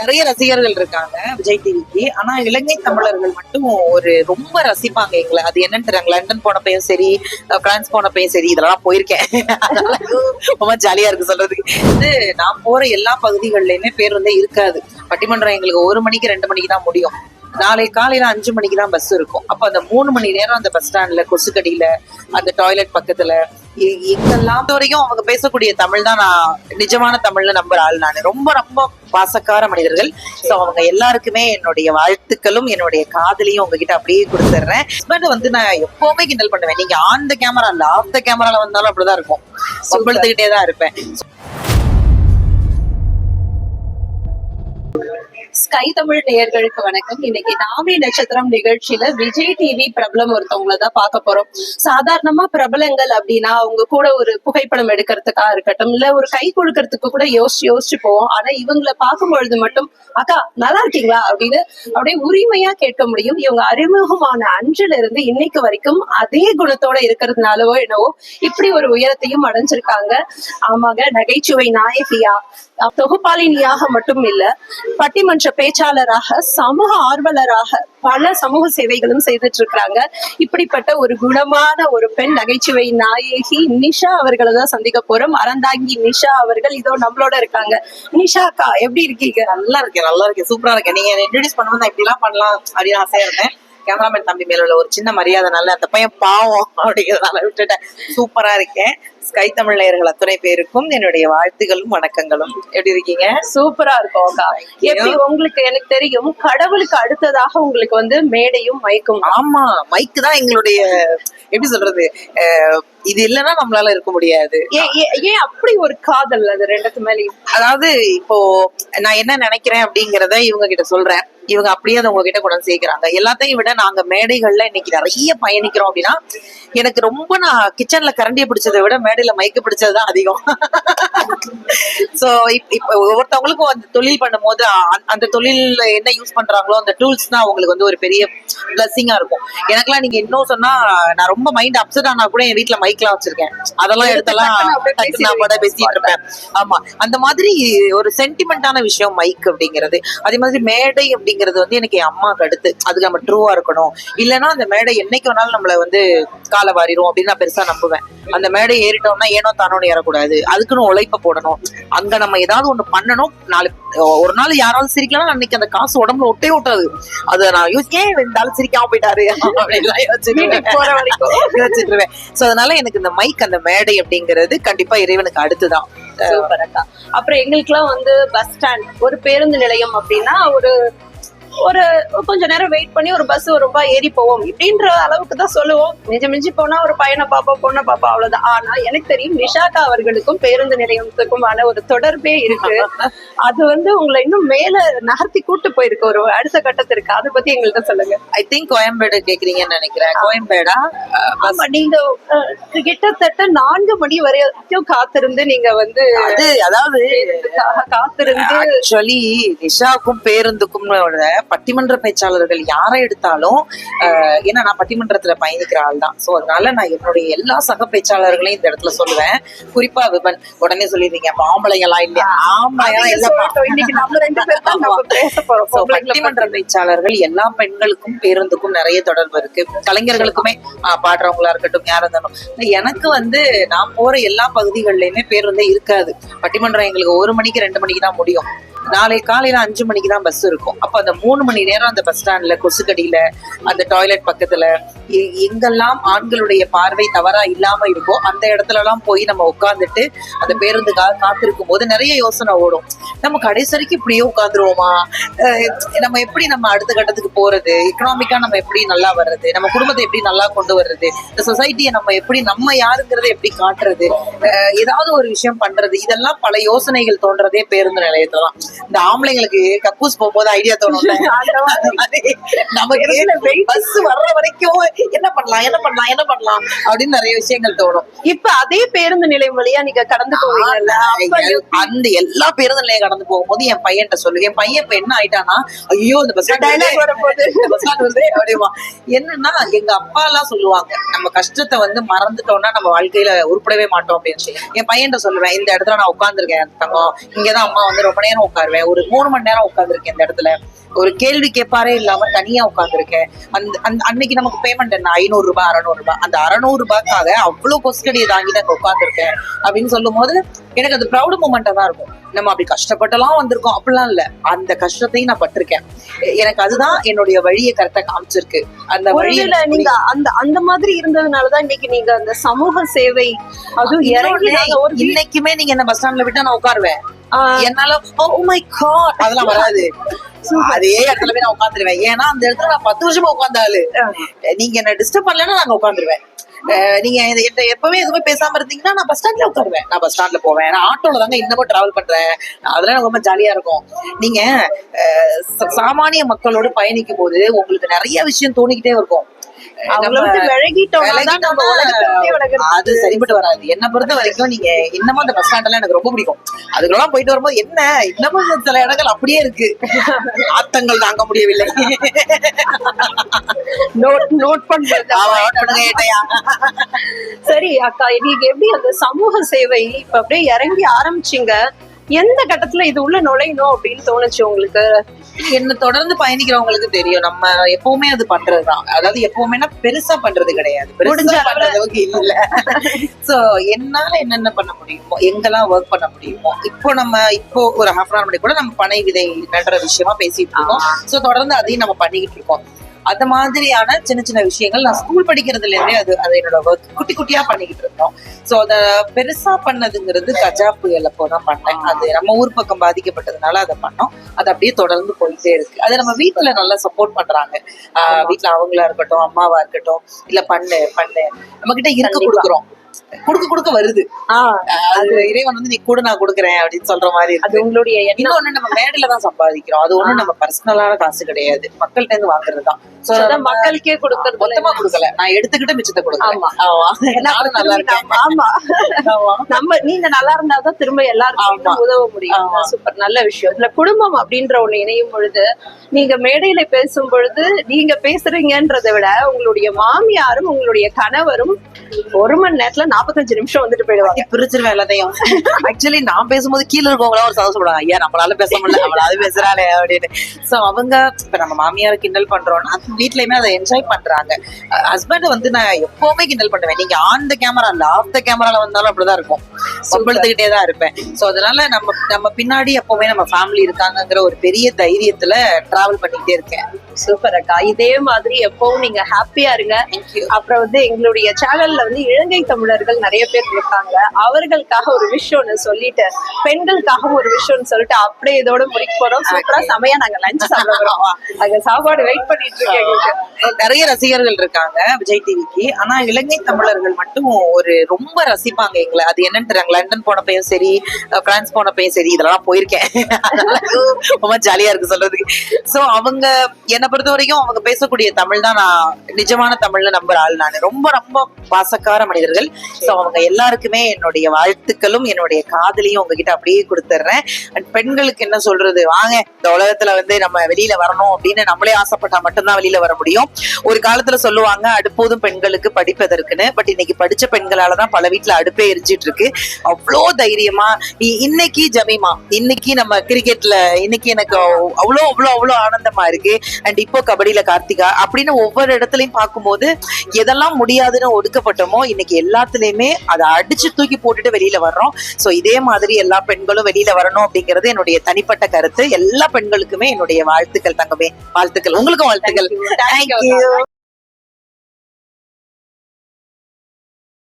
நிறைய ரசிகர்கள் இருக்காங்க விஜய் டிவிக்கு. ஆனா இலங்கை தமிழர்கள் மட்டும் ஒரு ரொம்ப ரசிப்பாங்க எங்களை. அது என்னன்னு தெரியாங்க. லண்டன் போனப்பையும் சரி, பிரான்ஸ் போனப்பையும் சரி, இதெல்லாம் போயிருக்கேன். ரொம்ப ஜாலியா இருக்கு சொல்றதுக்கு. வந்து நான் போற எல்லா பகுதிகள்லயுமே பேர் வந்து இருக்காது. பட்டிமன்றம் எங்களுக்கு 1 மணிக்கு 2 மணிக்கு தான் முடியும். நாளை காலையில 5 மணிக்கு தான் பஸ் இருக்கும். அப்ப அந்த 3 மணி நேரம் அந்த பஸ் ஸ்டாண்ட்ல, கொசுக்கடியில, அந்த டாய்லெட் பக்கத்துல, எங்கெல்லாம் வரைக்கும் அவங்க பேசக்கூடிய தமிழ் தான் நான் நிஜமான தமிழ்னு நம்புற ஆள். நான் ரொம்ப ரொம்ப பாசக்கார மனிதர்கள். சோ அவங்க எல்லாருக்குமே என்னுடைய வாழ்த்துக்களும் என்னுடைய காதலையும் உங்ககிட்ட அப்படியே கொடுத்துட்றேன். ஹஸ்பண்ட் வந்து நான் எப்பவுமே கிண்டல் பண்ணுவேன். நீங்க ஆன் த கேமரா இல்ல, ஆஃப் த கேமரால வந்தாலும் அப்படிதான் இருக்கும். சம்பளத்துக்கிட்டே தான் இருப்பேன். ஸ்கை தமிழ் நேயர்களுக்கு வணக்கம். இன்னைக்கு நாமே நட்சத்திரம் நிகழ்ச்சியில விஜய் டிவி பிரபலம் ஒருத்தவங்கள தான் பார்க்க போறோம். சாதாரணமா பிரபலங்கள் அப்படின்னா அவங்க கூட ஒரு புகைப்படம் எடுக்கிறதுக்கா இருக்கட்டும், இல்ல ஒரு கை கொடுக்கறதுக்கு கூட யோசிச்சு போவோம். ஆனா இவங்களை பார்க்கும் பொழுது மட்டும் அக்கா நல்லா இருக்கீங்களா அப்படின்னு அப்படியே உரிமையா கேட்க முடியும். இவங்க அறிமுகமான அன்றில இருந்து இன்னைக்கு வரைக்கும் அதே குணத்தோட இருக்கிறதுனாலவோ என்னவோ இப்படி ஒரு உயரத்தையும் அடைஞ்சிருக்காங்க. ஆமாங்க, நகைச்சுவை நாயகியா, தொகுப்பாளினியாக மட்டும் இல்ல, பட்டிமன்ற பேச்சாளராக, சமூக ஆர்வலராக பல சமூக சேவைகளும் செய்துட்டு இருக்கிறாங்க. இப்படிப்பட்ட ஒரு குணமான ஒரு பெண் நகைச்சுவை நாயகி நிஷா அவர்களை தான் சந்திக்க போறோம். அறந்தாங்கி நிஷா அவர்கள் இதோ நம்மளோட இருக்காங்க. நிஷா அக்கா எப்படி இருக்கீங்க? நல்லா இருக்கேன், சூப்பரா இருக்கேன். நீங்க இன்ட்ரோடியூஸ் பண்ணும்போது நான் இப்படி எல்லாம் பண்ணலாம் அப்படின்னு ஆசையா இருந்தேன். கேமராமேன் தம்பி மேல உள்ள ஒரு சின்ன மரியாதைனால அந்த பையன் பாவம் அப்படிங்கிறதுனால விட்டுட்டேன். சூப்பரா இருக்கேன். ஸ்கை தமிழ் நேயர்கள் அத்தனை பேருக்கும் என்னுடைய வாழ்த்துகளும் வணக்கங்களும். எப்படி இருக்கீங்க? சூப்பரா இருக்கும் அக்கா. எப்படி உங்களுக்கு? எனக்கு தெரியும் கடவுளுக்கு அடுத்ததாக உங்களுக்கு வந்து மேடையும் மைக்கும். ஆமா, மைக்கு தான் எங்களுடைய எப்படி சொல்றது, இது இல்லைன்னா நம்மளால இருக்க முடியாது. ஏன் அப்படி ஒரு காதல் அது ரெண்டுக்கு மேலேயும்? அதாவது இப்போ நான் என்ன நினைக்கிறேன் அப்படிங்கறத இவங்க கிட்ட சொல்றேன். இவங்க அப்படியே அதை உங்ககிட்ட கொண்டு வந்து சேர்க்கிறாங்க. எல்லாத்தையும் விட நாங்க மேடைகள்ல இன்னைக்கு நிறைய பயணிக்கிறோம் அப்படின்னா எனக்கு ரொம்ப, நான் கிச்சன்ல கரண்டியை பிடிச்சதை விட மேடையில மைக்கு பிடிச்சதுதான் அதிகம். சோ இப்ப ஒவ்வொருத்தவங்களுக்கும் அந்த தொழில் பண்ணும் போது அந்த தொழில் என்ன யூஸ் பண்றாங்களோ அந்த டூல்ஸ் தான் அவங்களுக்கு வந்து ஒரு பெரிய பிளஸிங்கா இருக்கும். எனக்கெல்லாம் நீங்க இன்னும் சொன்னா நான் ரொம்ப மைண்ட் அப்செட் ஆனா கூட என் வீட்டுல மைக்லாம் வச்சிருக்கேன். அதெல்லாம் எடுத்தெல்லாம் பேசிட்டு இருப்பேன். ஆமா, அந்த மாதிரி ஒரு சென்டிமெண்டான விஷயம் மைக் அப்படிங்கிறது. அதே மாதிரி மேடை அப்படிங்கிறது வந்து எனக்கு என் அம்மாவுக்கு அடுத்து. அதுக்கு நம்ம ட்ரூவா இருக்கணும், இல்லைன்னா அந்த மேடை என்னைக்கு வேணாலும் நம்மள வந்து காலை வாரிரும் அப்படின்னு நான் பெருசா நம்புவேன். அந்த மேடை ஏறிட்டோம்னா ஏனோ தானோன்னு ஏறக்கூடாது, அதுக்குன்னு உழைப்ப போடணும். அங்க நம்ம ஏதாவது ஒண்ணு பண்ணணும். ஒரு நாள் யாராவது சிரிக்கலாம், அன்னைக்கு அந்த காசு உடம்புல ஒட்டே ஓட்டாது. அது நான் யோசிக்கேன், இருந்தாலும் சிரிக்காம போயிட்டாரு அப்படின்லாம் யோசிச்சுருவேன். சோ அதனால எனக்கு இந்த மைக், அந்த மேடை அப்படிங்கிறது கண்டிப்பா இறைவனுக்கு அடுத்துதான். சூப்பர் அக்கா. அப்புறம் எங்களுக்கு எல்லாம் வந்து பஸ் ஸ்டாண்ட், ஒரு பேருந்து நிலையம் அப்படின்னா ஒரு கொஞ்ச நேரம் வெயிட் பண்ணி ஒரு பஸ் ஒரு ரூபாய் ஏறி போவோம் இப்படின்ற அளவுக்கு தான் சொல்லுவோம். மிஞ்சி போனா ஒரு பையனை பாப்பா பொண்ணை பாப்பா அவ்வளவுதான். ஆனா எனக்கு தெரியும் நிஷாக்கா அவர்களுக்கும் பேருந்து நிலையத்துக்குமான ஒரு தொடர்பே இருக்கு. அது வந்து உங்களை இன்னும் மேல நகர்த்தி கூட்டு போயிருக்கு ஒரு அடுத்த கட்டத்திற்கு. அதை பத்தி எங்கள்கிட்ட சொல்லுங்க. ஐ திங்க் கோயம்பேடு கேக்குறீங்கன்னு நினைக்கிறேன். கோயம்பேடா? ஆமா, நீங்க கிட்டத்தட்ட 4 மணி வரைக்கும் காத்திருந்து நீங்க வந்து அதாவது காத்திருந்து ஆக்சுவலி நிஷாவுக்கும் பேருந்துக்கும் பட்டிமன்ற பேச்சாளர்கள் யாரை எடுத்தாலும், ஏன்னா நான் பட்டிமன்றத்துல பயணிக்கிற ஆள் தான். சோ அதனால நான் என்னுடைய எல்லா சக பேச்சாளர்களையும் இந்த இடத்துல சொல்லுவேன். குறிப்பா விபன் உடனே சொல்லிருந்தீங்க ஆம்பளைங்களா இல்லையா? பட்டிமன்ற பேச்சாளர்கள் எல்லா பெண்களுக்கும் பேருந்துக்கும் நிறைய தொடர்பு இருக்கு. கலைஞர்களுக்குமே பாடுறவங்களா இருக்கட்டும், யாரா இருந்தாலும். எனக்கு வந்து நான் போற எல்லா பகுதிகள்லயுமே பேருந்தே இருக்காது. பட்டிமன்றம் எங்களுக்கு 1 மணிக்கு 2 மணிக்கு தான் முடியும். நாளை காலையில 5 மணிக்கு தான் பஸ் இருக்கும். அப்ப அந்த 3 மணி நேரம் அந்த பஸ் ஸ்டாண்ட்ல, கொசுக்கடியில, அந்த டாய்லெட் பக்கத்துல, எங்கெல்லாம் ஆண்களுடைய பார்வை தவறா இல்லாம இருக்கோ அந்த இடத்துல எல்லாம் போய் நம்ம உட்கார்ந்துட்டு அந்த பேருந்துக்காக காத்திருக்கும் போது நிறைய யோசனை ஓடும். நம்ம கடைசி வரைக்கும் இப்படியே உட்காந்துருவோமா? நம்ம எப்படி நம்ம அடுத்த கட்டத்துக்கு போறது? எக்கனாமிக்கா நம்ம எப்படி நல்லா வர்றது? நம்ம குடும்பத்தை எப்படி நல்லா கொண்டு வர்றது? இந்த சொசைட்டியை நம்ம எப்படி, நம்ம யாருங்கிறத எப்படி காட்டுறது? ஏதாவது ஒரு விஷயம் பண்றது? இதெல்லாம் பல யோசனைகள் தோன்றதே பேருந்து நிலையத்தான். இந்த ஆம்பளைங்களுக்கு கக்கூஸ் போகும்போது ஐடியா தோணும். நமக்கு பஸ் வர்ற வரைக்கும் என்ன பண்ணலாம் அப்படின்னு நிறைய விஷயங்கள் தோணும். இப்ப அதே பேருந்து நிலையம் வழியா நீங்க கடந்து போவீங்கல்ல, அந்த எல்லா பேருந்து நிலையம் கடந்து போகும்போது என் பையன்கிட்ட சொல்லுவேன். என் பையன் இப்ப என்ன ஆயிட்டானா, ஐயோ இந்த பஸ் வருது அப்படிமா. என்னன்னா எங்க அப்பா எல்லாம் சொல்லுவாங்க, நம்ம கஷ்டத்தை வந்து மறந்துட்டோம்னா நம்ம வாழ்க்கையில உருப்படவே மாட்டோம் அப்படின்னு. என் பையன்கிட்ட சொல்லுவேன், இந்த இடத்துல நான் உட்கார்ந்துருக்கேன் தங்கம், இங்கதான் அம்மா வந்து ரொம்ப நேரம் உட்காருவேன். ஒரு 3 மணி நேரம் உட்கார்ந்துருக்கேன் இந்த இடத்துல. ஒரு கேள்வி கேட்பாரே இல்லாம தனியா உட்கார்ந்துருக்கேன். அன்னைக்கு நமக்கு பேமெண்ட் என்ன 500 ரூபாய் 600 ரூபாய். அந்த 600 ரூபாய்க்காக அவ்வளவு கொஸ்கடியை தாங்கிட்டு அங்க உட்கார்ந்துருக்கேன் அப்படின்னு சொல்லும் போது எனக்கு அது ப்ரௌட் மூமெண்டா தான் இருக்கும். நம்ம அப்படி கஷ்டப்பட்டெல்லாம் வந்திருக்கோம் அப்படிலாம் இல்ல, அந்த கஷ்டத்தையும் நான் பட்டிருக்கேன். எனக்கு அதுதான் என்னுடைய வழியை கரெக்டா காமிச்சிருக்கு. அந்த வழியில நீங்க அந்த மாதிரி இருந்ததுனாலதான் இன்னைக்கு நீங்க அந்த சமூக சேவை அதுவும் இறங்கி இன்னைக்குமே நீங்க என்ன பஸ் ஸ்டாண்ட்ல விட்டா நான் உட்காருவேன். என்னால oh my god அதெல்லாம் வராது. அதே இடத்துல போய் நான் உட்காந்துருவேன். ஏன்னா அந்த இடத்துல நான் 10 வருஷமா உட்கார்ந்தாலு நீங்க என்ன டிஸ்டர்ப் பண்ணலன்னா நாங்க உட்காந்துருவேன். நீங்க எப்பவுமே எதுவுமே பேசாம இருந்தீங்கன்னா நான் பஸ் ஸ்டாண்ட்ல உட்காருவேன். நான் பஸ் ஸ்டாண்ட்ல போவேன். நான் ஆட்டோல தாங்க இன்னமும் டிராவல் பண்றேன். அதெல்லாம் எனக்கு ரொம்ப ஜாலியா இருக்கும். நீங்க சாமானிய மக்களோட பயணிக்கும் போது உங்களுக்கு நிறைய விஷயம் தோணிக்கிட்டே இருக்கும். அது சரிப்பட்டு வராது. என்ன பொறுத்த வரைக்கும் நீங்க இன்னமும் அந்த பஸ் ஸ்டாண்ட் எல்லாம் எனக்கு ரொம்ப பிடிக்கும். அதுக்கெல்லாம் போயிட்டு வரும்போது என்ன இன்னமும் சில இடங்கள் அப்படியே இருக்கு. ஆத்தங்கள் தாங்க முடியவில்லை. நோட் பண்ணுங்க. சரி அக்கா, நீங்க எப்படி அந்த சமூக சேவை இப்ப அப்படியே இறங்கி ஆரம்பிச்சீங்க? எந்த கட்டத்துல இது உள்ள நுழையணும் அப்படின்னு தோணுச்சு உங்களுக்கு? என்ன தொடர்ந்து பயணிக்கிறவங்களுக்கு தெரியும். நம்ம எப்பவுமே அது பண்றதுதான். அதாவது எப்பவுமே பெருசா பண்றது கிடையாது. பெருசா பண்ற அளவுக்கு இல்ல. சோ என்னால என்னென்ன பண்ண முடியுமோ, எங்கெல்லாம் ஒர்க் பண்ண முடியுமோ, இப்போ ஒரு ஹாஃப் அன் ஹவர் கூட நம்ம பனை விதை நடுற விஷயமா பேசிட்டு இருக்கோம். சோ தொடர்ந்து அதையும் நம்ம பண்ணிக்கிட்டு இருக்கோம். அந்த மாதிரியான சின்ன சின்ன விஷயங்கள் நான் ஸ்கூல் படிக்கிறதுல இருந்தே அது என்னோட ஒர்க் குட்டி குட்டியா பண்ணிக்கிட்டு இருந்தோம். சோ அத பெருசா பண்ணதுங்கிறது கஜா புயல் அப்போதான் பண்ணேன். அது நம்ம ஊர் பக்கம் பாதிக்கப்பட்டதுனால அதை பண்ணோம். அது அப்படியே தொடர்ந்து போயிட்டே இருக்கு. அது நம்ம வீட்டுல நல்லா சப்போர்ட் பண்றாங்க. வீட்டுல அவங்களா இருக்கட்டும், அம்மாவா இருக்கட்டும், இல்ல பண்ணு நம்ம கிட்ட இருக்க கொடுக்க வருது. அது இறைவன் வந்து நீ கூட நான் கொடுக்குறேன் அப்படின்னு சொல்ற மாதிரி அது உங்களுடைய இன்னொன்னு நம்ம மேடையில தான் சம்பாதிக்கிறோம். அது ஒண்ணும் நம்ம பர்சனலான காசு கிடையாது. மக்கள்கிட்ட இருந்து வாங்குறதுதான். மக்களுக்கே கொடுக்கறது மொத்தமா கொடுக்கல, நான் எடுத்துக்கிட்டு மிச்சத்தை கொடுக்கலாம். நானும் நல்லா இருக்கேன். ஆமா, நம்ம நீங்க நல்லா இருந்தாதான் திரும்ப எல்லாருக்கும் உதவ முடியும். சூப்பர், நல்ல விஷயம். இதுல குடும்பம் அப்படின்ற ஒண்ணு இணையும் பொழுது நீங்க மேடையில பேசும் பொழுது நீங்க பேசுறீங்கன்றதை விட உங்களுடைய மாமியாரும் உங்களுடைய கணவரும் 1 மணி நேரத்துல 45 நிமிஷம் வந்துட்டு போயிடுவாங்க. பிரிச்சிருவேன் எல்லாத்தையும். ஆக்சுவலி நான் பேசும்போது கீழே இருக்கவங்களா ஒரு சந்தோஷப்படுவாங்க. ஐயா நம்மளால பேச முடியல, அவளாவது பேசுறாளே அப்படின்னு. சோ அவங்க இப்ப நம்ம மாமியார கிண்டல் பண்றோம்னா வீட்லயுமே அதை என்ஜாய் பண்றாங்க. ஹஸ்பண்ட் வந்து நான் எப்பவுமே கிண்டல் பண்ணுவேன். நீங்க ஆன் த கேமரா இல்ல ஆஃப் த கேமரால வந்தாலும் அப்படிதான் இருக்கும். சம்பளத்துக்கிட்டே தான் இருப்பேன். சோ அதனால நம்ம பின்னாடி எப்பவுமே நம்ம ஃபேமிலி இருக்காங்கிற ஒரு பெரிய தைரியத்துல டிராவல் பண்ணிக்கிட்டே இருக்கேன். சூப்பர் அக்கா, இதே மாதிரி எப்பவும் நீங்க ஹாப்பியா இருங்க. அப்புறம் வந்து எங்களுடைய சேனல்ல வந்து இலங்கை தமிழர்கள் நிறைய பேர் இருக்காங்க. அவர்களுக்காக ஒரு விஷயம் ஒண்ணு சொல்லிட்டு, பெண்களுக்காக ஒரு விஷயம் சொல்லிட்டு அப்படியே இதோட முடிக்க போறோம். சூப்பரா சமையா நாங்க லஞ்ச் சாப்பிட போறோம். அங்க சாப்பாடு வெயிட் பண்ணிட்டு இருக்கேன். நிறைய ரசிகர்கள் இருக்காங்க விஜய் டிவிக்கு. ஆனா இலங்கை தமிழர்கள் மட்டும் ரொம்ப ரசிப்பாங்க எங்களை. அது என்னன்னு தெரியாங்க. லண்டன் போனப்பையும் சரி, பிரான்ஸ் போனப்பையும் சரி, இதெல்லாம் போயிருக்கேன். ரொம்ப ஜாலியா இருக்கு சொல்றதுக்கு. சோ அவங்க என்னை பொறுத்த வரைக்கும் அவங்க பேசக்கூடிய தமிழ் தான் நான் நிஜமான தமிழ்ல நம்புற ஆள். நான் ரொம்ப ரொம்ப பாசக்கார மனிதர்கள். சோ அவங்க எல்லாருக்குமே என்னுடைய வாழ்த்துக்களும் என்னுடைய காதலையும் உங்ககிட்ட அப்படியே கொடுத்துட்றேன். அண்ட் பெண்களுக்கு என்ன சொல்றது, வாங்க இந்த உலகத்துல வந்து நம்ம வெளியில வரணும் அப்படின்னு நம்மளே ஆசைப்பட்டா மட்டும்தான் வெளியில வர முடியும். ஒரு காலத்துல சொல்லுவாங்க அடுப்போதும் பெண்களுக்கு படிப்பதற்குன்னு. பட் இன்னைக்கு படிச்ச பெண்களாலதான் பல வீட்டுல அடுப்பே எரிஞ்சிட்டு இருக்கு. அவ்வளோ தைரியமா இன்னைக்கு ஜமீமா, இன்னைக்கு நம்ம கிரிக்கெட்ல இன்னைக்கு எனக்கு அவ்வளோ அவ்வளோ அவ்வளோ ஆனந்தமா இருக்கு. அண்ட் இப்போ கபடியில கார்த்திகா அப்படின்னு ஒவ்வொரு இடத்துலயும் பார்க்கும்போது எதெல்லாம் முடியாதுன்னு ஒடுக்கப்பட்டோமோ இன்னைக்கு எல்லாத்துலயுமே அதை அடிச்சு தூக்கி போட்டுட்டு வெளியில வர்றோம். சோ இதே மாதிரி எல்லா பெண்களும் வெளியில வரணும் அப்படிங்கிறது என்னுடைய தனிப்பட்ட கருத்து. எல்லா பெண்களுக்குமே என்னுடைய வாழ்த்துக்கள் தங்கமே. வாழ்த்துக்கள். உங்களுக்கும் வாழ்த்துக்கள். தேங்க்யூ.